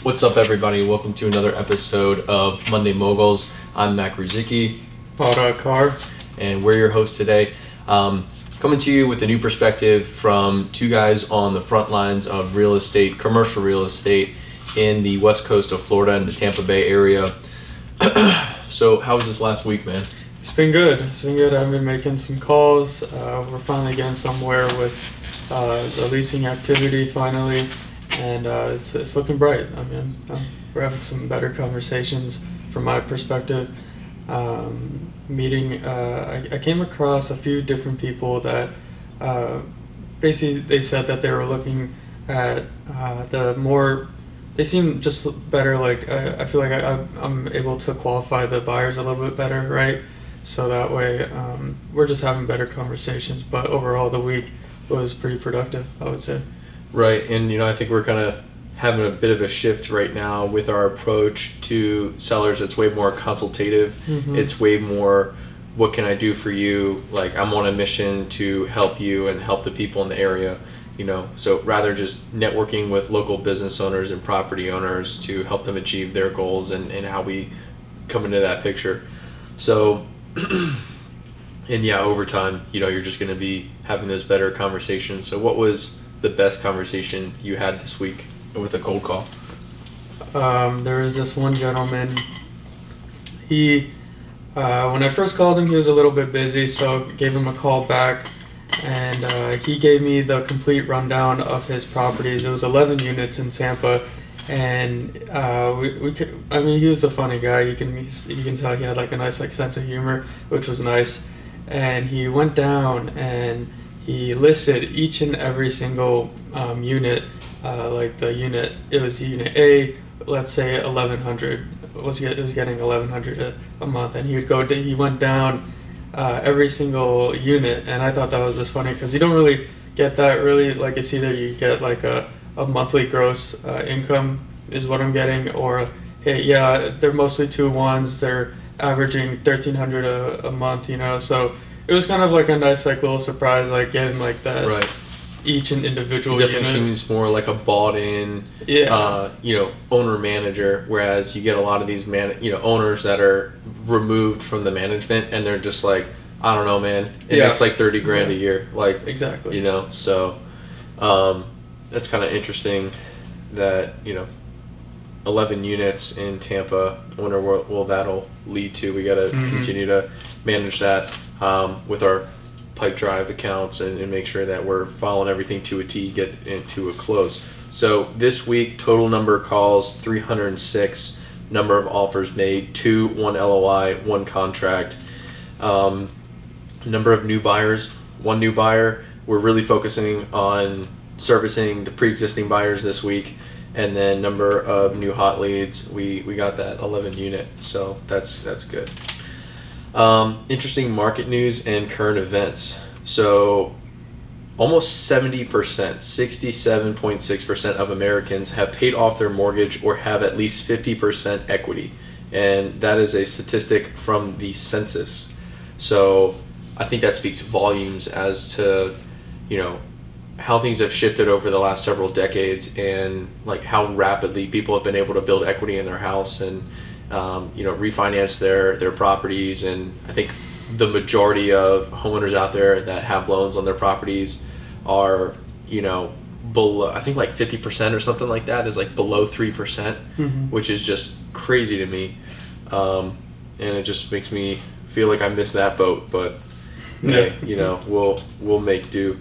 What's up, everybody? Welcome to another episode of Monday Moguls. I'm Mac Ruzicki. Carr. And we're your hosts today. Coming to you with a new perspective from two guys on the front lines of real estate, commercial real estate in the west coast of Florida and the Tampa Bay Area. So how was this last week, man? It's been good. I've been making some calls. We're finally getting somewhere with the leasing activity finally. And it's looking bright. I mean, we're having some better conversations from my perspective. I came across a few different people that basically they said that they were looking at they seem just better. Like I feel like I'm able to qualify the buyers a little bit better, right? So that way we're just having better conversations. But overall, the week was pretty productive, I would say. Right, and I think we're kind of having a bit of a shift right now with our approach to sellers. It's way more consultative. Mm-hmm. It's way more, what can I do for you? Like, I'm on a mission to help you and help the people in the area, So rather just networking with local business owners and property owners to help them achieve their goals and how we come into that picture. So, and yeah, over time, you're just going to be having those better conversations. So what was the best conversation you had this week with a cold call? There was this one gentleman. He, when I first called him, he was a little bit busy, so gave him a call back, and he gave me the complete rundown of his properties. It was 11 units in Tampa, and he was a funny guy. You can tell he had like a nice sense of humor, which was nice. And he went down and he listed each and every single unit, it was unit A, let's say 1,100. It was getting 1,100 a month, and he went down every single unit, and I thought that was just funny because you don't really get that really. Like, it's either you get like a monthly gross income is what I'm getting, or hey, yeah, they're mostly 2-1s. They're averaging 1,300 a month, So it was kind of like a nice little surprise, getting that. Right. Each and individual it definitely unit. Seems more like a bought-in, owner-manager, whereas you get a lot of these owners that are removed from the management, and they're just like, I don't know, man, it's like $30,000 a year, exactly. So that's kind of interesting that 11 units in Tampa. I wonder what that'll lead to. We got to continue to manage that with our pipe drive accounts and make sure that we're following everything to a T, get into a close. So this week, total number of calls, 306, number of offers made, 1 LOI, 1 contract. Number of new buyers, 1 new buyer. We're really focusing on servicing the pre-existing buyers this week. And then number of new hot leads, we got that 11 unit, so that's good. Interesting market news and current events. So almost 70%, 67.6% of Americans have paid off their mortgage or have at least 50% equity. And that is a statistic from the Census. So I think that speaks volumes as to, how things have shifted over the last several decades, and how rapidly people have been able to build equity in their house and refinance their properties. And I think the majority of homeowners out there that have loans on their properties are below, I think 50% or something like that is below 3%, which is just crazy to me, and it just makes me feel like I missed that boat, but hey, we'll make do.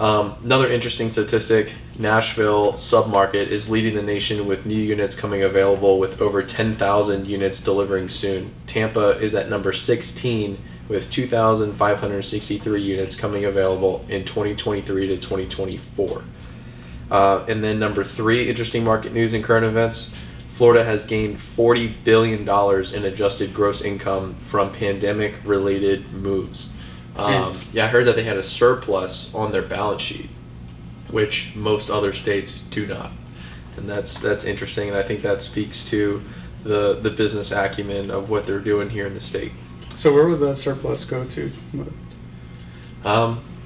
Another interesting statistic, Nashville Submarket is leading the nation with new units coming available, with over 10,000 units delivering soon. Tampa is at number 16 with 2,563 units coming available in 2023 to 2024. And then number 3, interesting market news and current events, Florida has gained $40 billion in adjusted gross income from pandemic-related moves. I heard that they had a surplus on their balance sheet, which most other states do not, and that's interesting. And I think that speaks to the business acumen of what they're doing here in the state. So where would that surplus go to?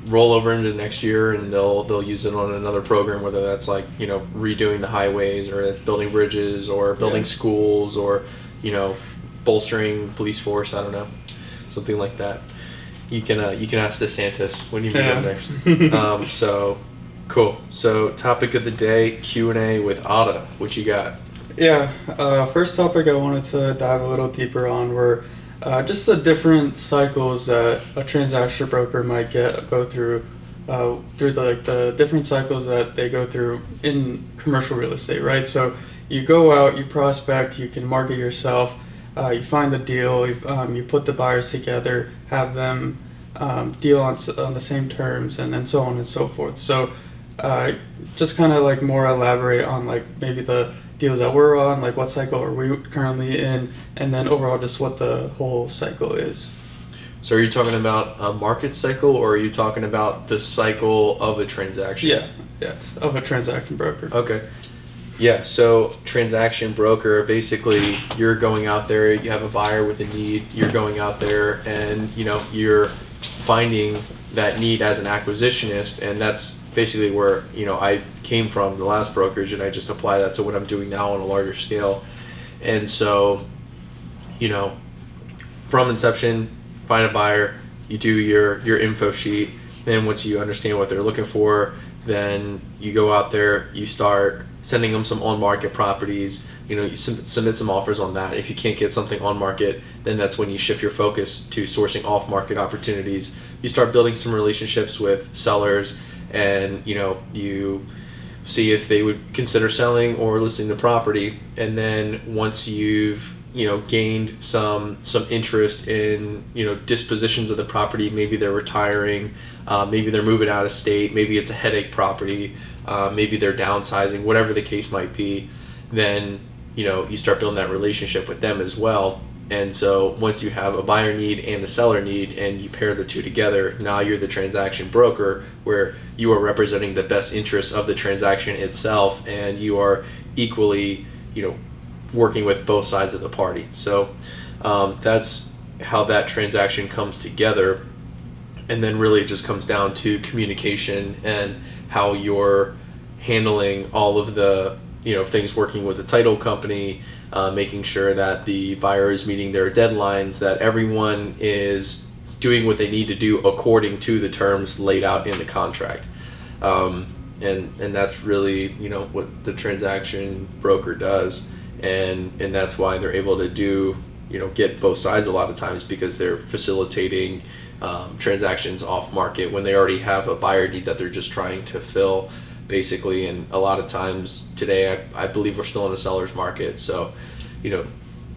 roll over into next year, and they'll use it on another program, whether that's like, redoing the highways, or it's building bridges, or building schools, or bolstering police force. I don't know, something like that. You can ask DeSantis when you meet him next. So cool. So topic of the day, Q&A with Ada. What you got? First topic I wanted to dive a little deeper on were just the different cycles that a transaction broker might go through the different cycles that they go through in commercial real estate, right? So you go out, you prospect, you can market yourself, you find the deal, you put the buyers together, have them deal on the same terms, and then so on and so forth. So just kind of like more elaborate on like maybe the deals that we're on, like what cycle are we currently in, and then overall just what the whole cycle is. So are you talking about a market cycle, or are you talking about the cycle of a transaction? Yes, of a transaction broker. Okay. Yeah, so transaction broker, basically you're going out there, you have a buyer with a need, you're going out there and you're finding that need as an acquisitionist, and that's basically where I came from, the last brokerage, and I just apply that to what I'm doing now on a larger scale. And so from inception, find a buyer, you do your info sheet, then once you understand what they're looking for, then you go out there, you start sending them some on-market properties, you submit some offers on that. If you can't get something on market, then that's when you shift your focus to sourcing off-market opportunities. You start building some relationships with sellers, and you see if they would consider selling or listing the property. And then once you've gained some interest in dispositions of the property, maybe they're retiring, maybe they're moving out of state, maybe it's a headache property, maybe they're downsizing, whatever the case might be, then you start building that relationship with them as well. And so once you have a buyer need and a seller need, and you pair the two together, now you're the transaction broker, where you are representing the best interests of the transaction itself, and you are equally working with both sides of the party. So that's how that transaction comes together. And then really it just comes down to communication and how you're handling all of the things, working with the title company, making sure that the buyer is meeting their deadlines, that everyone is doing what they need to do according to the terms laid out in the contract. And that's really what the transaction broker does. And that's why they're able to do get both sides a lot of times, because they're facilitating transactions off market when they already have a buyer need that they're just trying to fill, basically. And a lot of times today, I believe we're still in a seller's market. So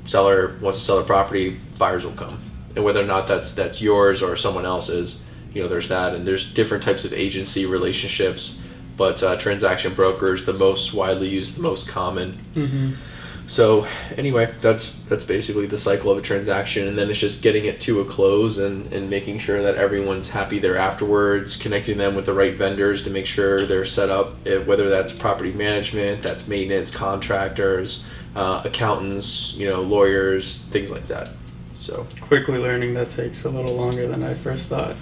seller wants to sell a property, buyers will come, and whether or not that's yours or someone else's, there's that. And there's different types of agency relationships, but transaction brokers, the most widely used, the most common. Mm-hmm. So anyway, that's basically the cycle of a transaction, and then it's just getting it to a close and making sure that everyone's happy there afterwards, connecting them with the right vendors to make sure they're set up, whether that's property management, that's maintenance, contractors, accountants, lawyers, things like that. So quickly learning that takes a little longer than I first thought.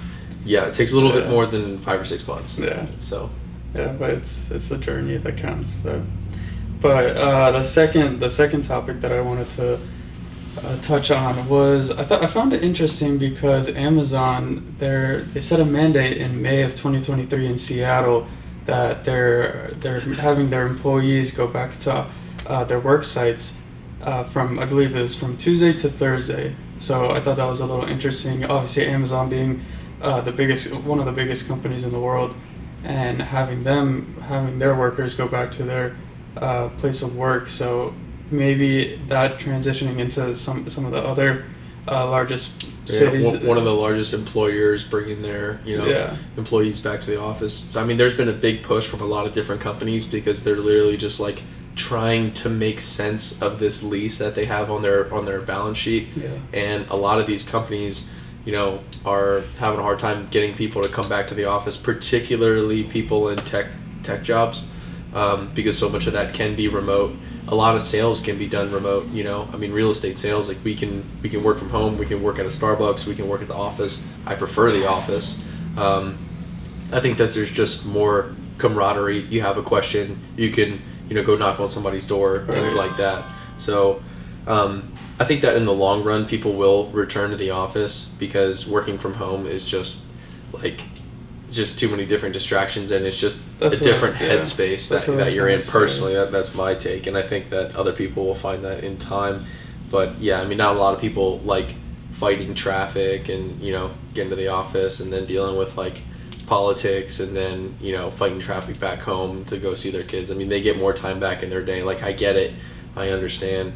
Yeah, it takes a little bit more than 5 or 6 months. Yeah. So but it's a journey that counts. So. But the second topic that I wanted to touch on was I found it interesting because Amazon they set a mandate in May of 2023 in Seattle that they're having their employees go back to their work sites from, I believe it was from Tuesday to Thursday. So I thought that was a little interesting. Obviously, Amazon being one of the biggest companies in the world, and having their workers go back to their place of work. So maybe that transitioning into some of the other largest cities. One of the largest employers bringing their employees back to the office. So I mean, there's been a big push from a lot of different companies, because they're literally just like trying to make sense of this lease that they have on their balance sheet. And a lot of these companies are having a hard time getting people to come back to the office, particularly people in tech jobs. Because so much of that can be remote. A lot of sales can be done remote. I mean, real estate sales, like we can work from home, we can work at a Starbucks, we can work at the office. I prefer the office, I think that there's just more camaraderie. You have a question, you can, go knock on somebody's door, things like that. So I think that in the long run, people will return to the office because working from home is just too many different distractions, and it's just a different headspace that you're in personally. That's my take, and I think that other people will find that in time. But yeah, I mean, not a lot of people like fighting traffic and getting to the office and then dealing with politics and then fighting traffic back home to go see their kids. I mean, they get more time back in their day. I get it, I understand.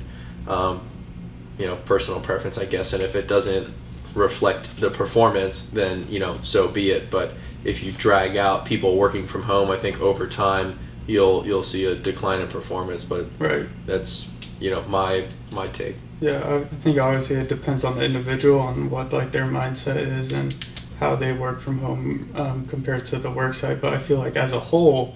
Personal preference, I guess, and if it doesn't reflect the performance, then so be it. But if you drag out people working from home, I think over time you'll see a decline in performance. But that's my take. Yeah, I think obviously it depends on the individual, on what their mindset is and how they work from home compared to the work site. But I feel as a whole,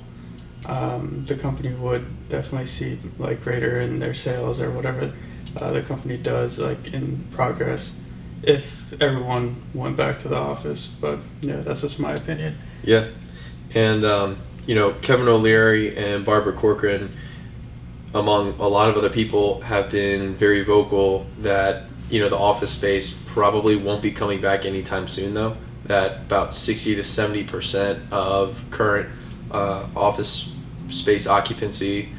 the company would definitely see greater in their sales or whatever the company does in progress if everyone went back to the office. But yeah, that's just my opinion. Yeah, and Kevin O'Leary and Barbara Corcoran, among a lot of other people, have been very vocal that the office space probably won't be coming back anytime soon, though. That about 60 to 70% of current office space occupancy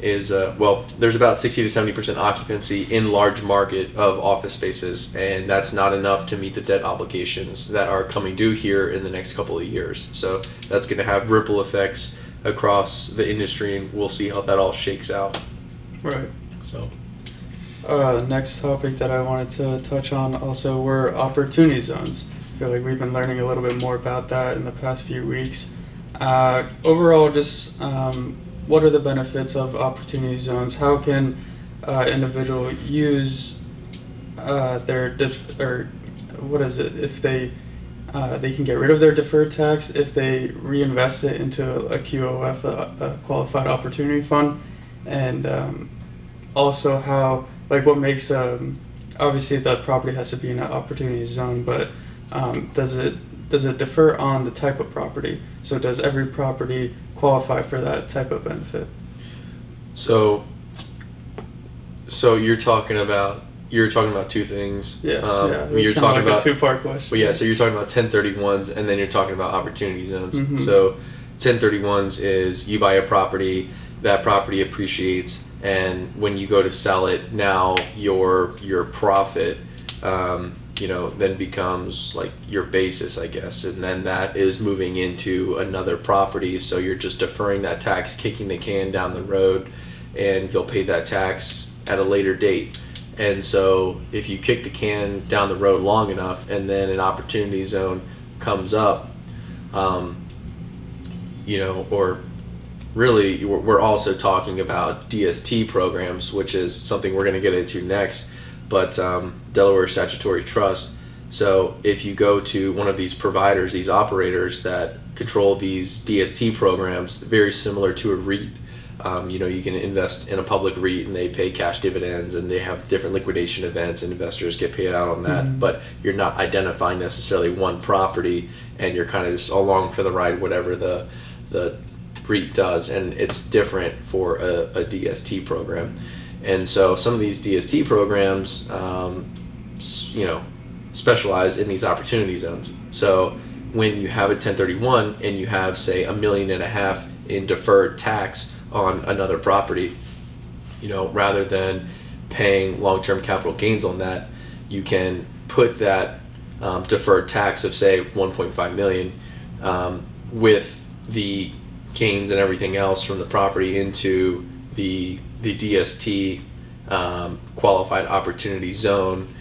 is there's about 60 to 70% occupancy in large market of office spaces, and that's not enough to meet the debt obligations that are coming due here in the next couple of years. So that's going to have ripple effects across the industry, and we'll see how that all shakes out. Right. So next topic that I wanted to touch on also were opportunity zones. I feel we've been learning a little bit more about that in the past few weeks. Overall, just what are the benefits of opportunity zones? How can individual use if they can get rid of their deferred tax if they reinvest it into a QOF, a qualified opportunity fund, and also how what makes obviously that property has to be in an opportunity zone, but does it differ on the type of property? So does every property qualify for that type of benefit? So you're talking about two things. Yes. You're talking about a two-part question. Well, yeah. So you're talking about 1031s, and then you're talking about opportunity zones. Mm-hmm. So 1031s is you buy a property, that property appreciates, and when you go to sell it, now your profit then becomes your basis, I guess, and then that is moving into another property, so you're just deferring that tax, kicking the can down the road, and you'll pay that tax at a later date. And so if you kick the can down the road long enough and then an opportunity zone comes up, or really we're also talking about DST programs, which is something we're going to get into next, but Delaware Statutory Trust. So if you go to one of these providers, these operators that control these DST programs, very similar to a REIT, you can invest in a public REIT and they pay cash dividends and they have different liquidation events and investors get paid out on that. Mm-hmm. But you're not identifying necessarily one property, and you're kind of just along for the ride, whatever the REIT does, and it's different for a DST program. And so some of these DST programs, specialize in these opportunity zones. So when you have a 1031 and you have, say, $1.5 million in deferred tax on another property, rather than paying long-term capital gains on that, you can put that deferred tax of, say, $1.5 million with the gains and everything else from the property into the DST qualified opportunity zone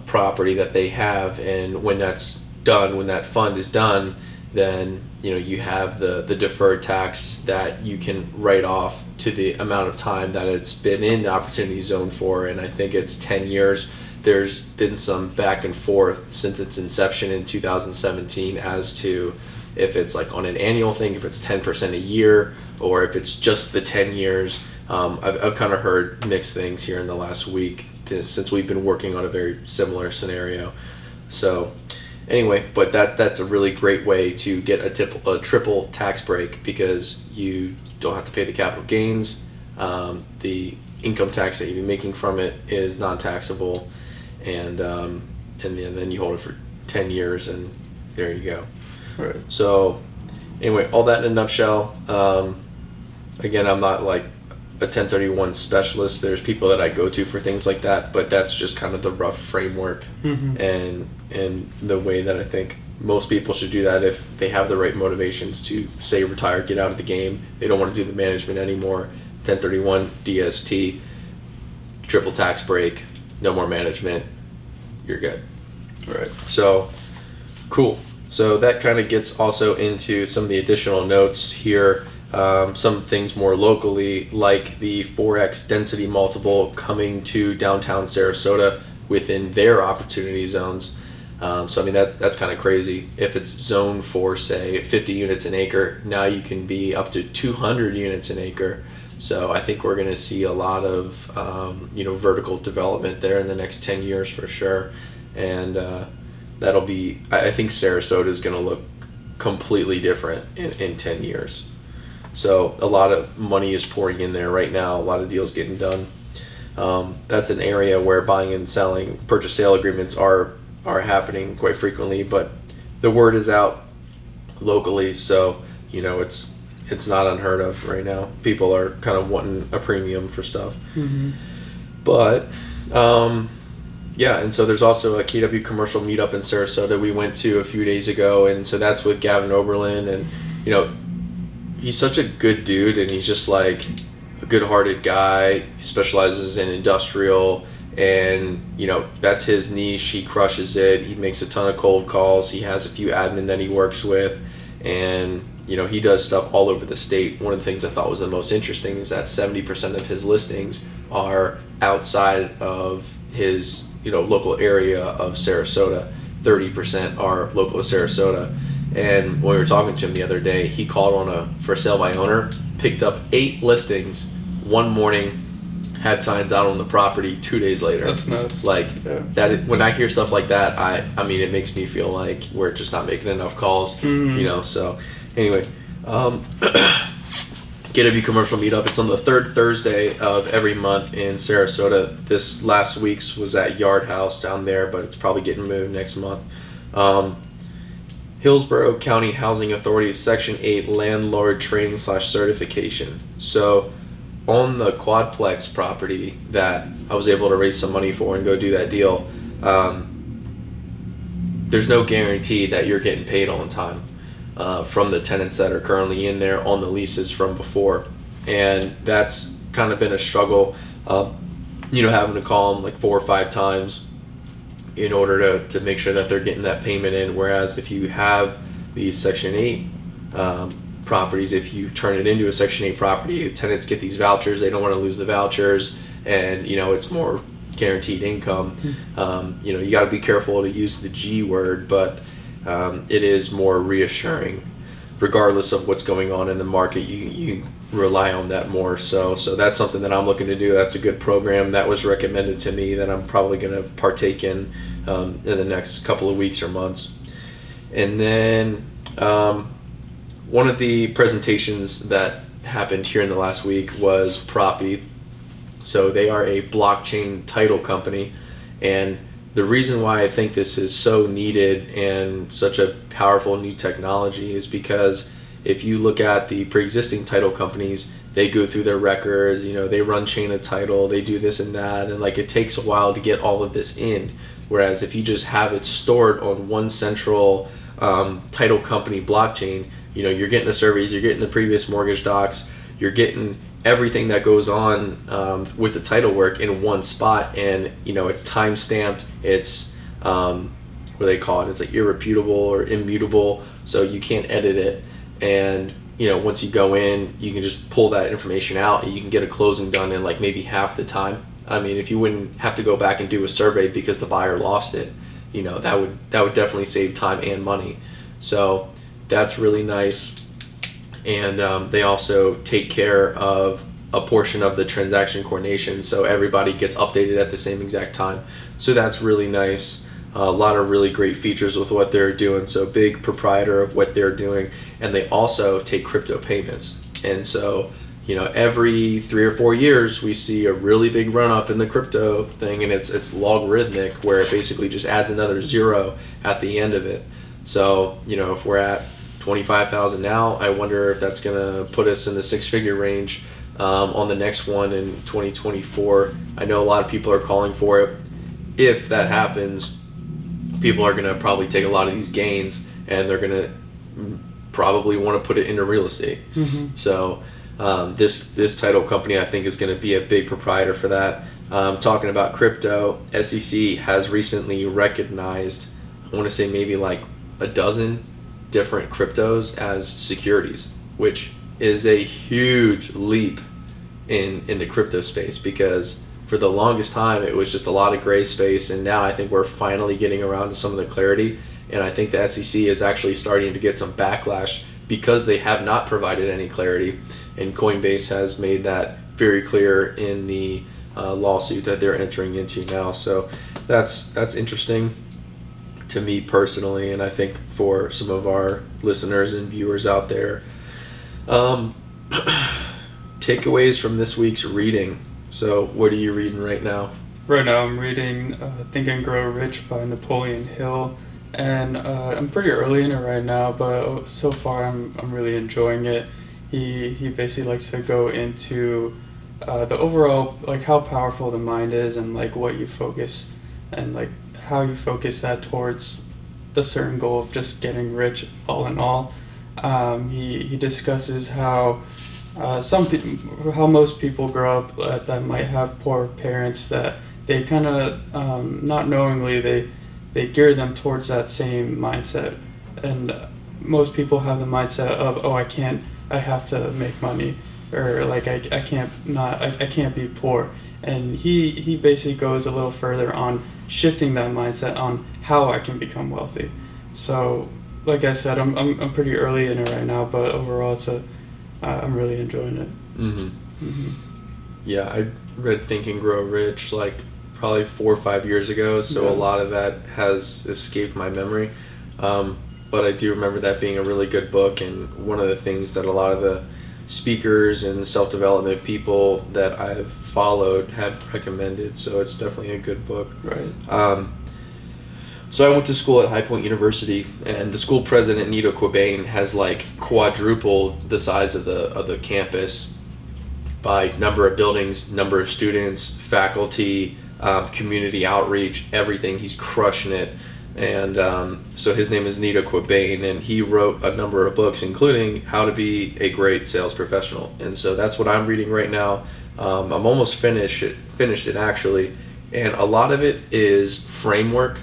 property that they have. And when that's done, when that fund is done, then you have the deferred tax that you can write off to the amount of time that it's been in the opportunity zone for, and I think it's 10 years. There's been some back and forth since its inception in 2017 as to if it's on an annual thing, if it's 10% a year, or if it's just the 10 years. I've kind of heard mixed things here in the last week since we've been working on a very similar scenario. So Anyway, but that's a really great way to get a triple tax break because you don't have to pay the capital gains. The income tax that you'd be making from it is non-taxable, and then you hold it for 10 years, and there you go. Right. So anyway, all that in a nutshell. Again, I'm not like a 1031 specialist. There's people that I go to for things like that, but that's just kind of the rough framework and the way that I think most people should do that if they have the right motivations to, say, retire, get out of the game. They don't want to do the management anymore. 1031 DST, triple tax break, no more management, you're good. Right. So cool. So that kind of gets also into some of the additional notes here. Some things more locally, like the 4x density multiple coming to downtown Sarasota within their opportunity zones. So I mean that's kind of crazy. If it's zoned for, say, 50 units an acre, now you can be up to 200 units an acre. So I think we're going to see a lot of vertical development there in the next 10 years for sure, and that'll be. I think Sarasota is going to look completely different in 10 years. So a lot of money is pouring in there right now. A lot of deals getting done. That's an area where buying and selling, purchase sale agreements are happening quite frequently, but the word is out locally, so it's not unheard of right now. People are kind of wanting a premium for stuff. But yeah, and so there's also a KW commercial meetup in Sarasota we went to a few days ago, and so that's with Gavin Oberlin, and he's such a good dude, and he's just like a good-hearted guy. He specializes in industrial, and that's his niche. He crushes it. He makes a ton of cold calls. He has a few admin that he works with, and he does stuff all over the state. One of the things I thought was the most interesting is that 70% of his listings are outside of his local area of Sarasota. 30% are local to Sarasota. And when we were talking to him the other day, he called on a for sale by owner, picked up 8 listings one morning, had signs out on the property 2 days later. That's nuts. That. When I hear stuff like that, I mean, it makes me feel like we're just not making enough calls. So anyway, KW commercial meetup. It's on the 3rd Thursday of every month in Sarasota. This last week's was at Yard House down there, but it's probably getting moved next month. Hillsborough County Housing Authority Section 8 Landlord Training / Certification. So on the Quadplex property that I was able to raise some money for and go do that deal, there's no guarantee that you're getting paid on time from the tenants that are currently in there on the leases from before. And that's kind of been a struggle, having to call them like 4 or 5 times in order to make sure that they're getting that payment in. Whereas if you have these Section 8 properties, if you turn it into a Section 8 property, tenants get these vouchers, they don't want to lose the vouchers, and it's more guaranteed income. You got to be careful to use the G word, but it is more reassuring. Regardless of what's going on in the market, you rely on that more. So that's something that I'm looking to do. That's a good program that was recommended to me that I'm probably going to partake in the next couple of weeks or months. And then one of the presentations that happened here in the last week was Proppy. So they are a blockchain title company, and the reason why I think this is so needed and such a powerful new technology is because if you look at the pre-existing title companies, they go through their records, they run chain of title, they do this and that, and it takes a while to get all of this in. Whereas if you just have it stored on one central title company blockchain, you're getting the surveys, you're getting the previous mortgage docs, you're getting everything that goes on with the title work in one spot, and it's time stamped, it's what they call it, it's like irrefutable or immutable, so you can't edit it. And once you go in, you can just pull that information out and you can get a closing done in maybe half the time. I mean, if you wouldn't have to go back and do a survey because the buyer lost it, that would definitely save time and money. So that's really nice. And they also take care of a portion of the transaction coordination, so everybody gets updated at the same exact time. So that's really nice. A lot of really great features with what they're doing. So big proprietor of what they're doing, and they also take crypto payments. And so, every 3 or 4 years we see a really big run up in the crypto thing, and it's logarithmic, where it basically just adds another zero at the end of it. So, if we're at 25,000 now, I wonder if that's gonna put us in the 6-figure range on the next one in 2024. I know a lot of people are calling for it. If that happens, people are gonna probably take a lot of these gains, and they're gonna probably want to put it into real estate. Mm-hmm. So this title company, I think, is going to be a big proprietor for that. Talking about crypto, SEC has recently recognized, I want to say maybe like a dozen different cryptos as securities, which is a huge leap in the crypto space, because for the longest time it was just a lot of gray space, and now I think we're finally getting around to some of the clarity. And I think the SEC is actually starting to get some backlash because they have not provided any clarity. And Coinbase has made that very clear in the lawsuit that they're entering into now. So that's interesting to me personally, and I think for some of our listeners and viewers out there. Takeaways from this week's reading. So what are you reading right now? Right now I'm reading Think and Grow Rich by Napoleon Hill. And I'm pretty early in it right now, but so far I'm really enjoying it. He basically likes to go into the overall, like, how powerful the mind is, and like what you focus, and like how you focus that towards the certain goal of just getting rich all in all. He discusses how how most people grow up that might have poor parents, that they kind of not knowingly they gear them towards that same mindset. And most people have the mindset of, I have to make money, or like I can't be poor. And he basically goes a little further on shifting that mindset on how I can become wealthy. So like I said, I'm pretty early in it right now, but overall I'm really enjoying it. Mm-hmm. Mm-hmm. Yeah, I read Think and Grow Rich like probably 4 or 5 years ago, so yeah. A lot of that has escaped my memory, but I do remember that being a really good book, and one of the things that a lot of the speakers and self-development people that I've followed had recommended, so it's definitely a good book. Right. So I went to school at High Point University, and the school president, Nito Quabain, has like quadrupled the size of the campus by number of buildings, number of students, faculty, community outreach, everything. He's crushing it. And so his name is Nito Quabain, and he wrote a number of books, including How to Be a Great Sales Professional. And so that's what I'm reading right now. I'm almost finished it actually, and a lot of it is framework.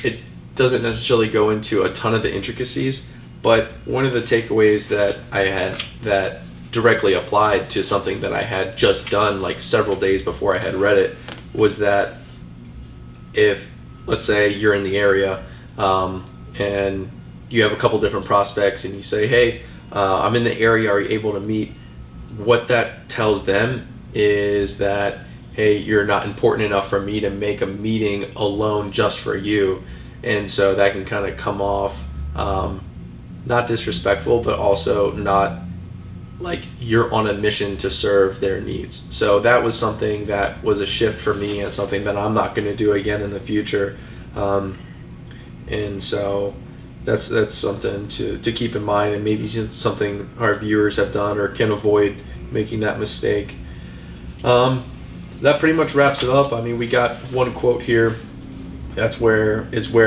It doesn't necessarily go into a ton of the intricacies, but one of the takeaways that I had that directly applied to something that I had just done like several days before I had read it was that if, let's say, you're in the area and you have a couple different prospects and you say, hey, I'm in the area, are you able to meet? What that tells them is that, hey, you're not important enough for me to make a meeting alone just for you. And so that can kind of come off not disrespectful, but also not like you're on a mission to serve their needs. So that was something that was a shift for me, and something that I'm not going to do again in the future. And so that's something to keep in mind, and maybe something our viewers have done or can avoid making that mistake. That pretty much wraps it up. I mean, we got one quote here. That's where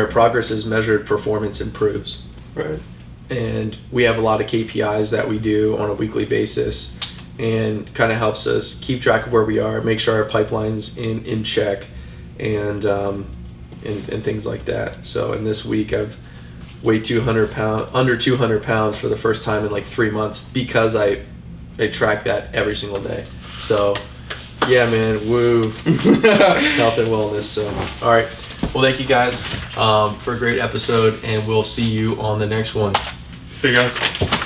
progress is measured, performance improves. Right. And we have a lot of KPIs that we do on a weekly basis, and kind of helps us keep track of where we are, make sure our pipeline's in check, and things like that. So in this week, I've weighed under 200 pounds for the first time in like 3 months, because I track that every single day. So yeah, man, woo. Health and wellness. So all right, well, thank you guys for a great episode, and we'll see you on the next one. See you guys.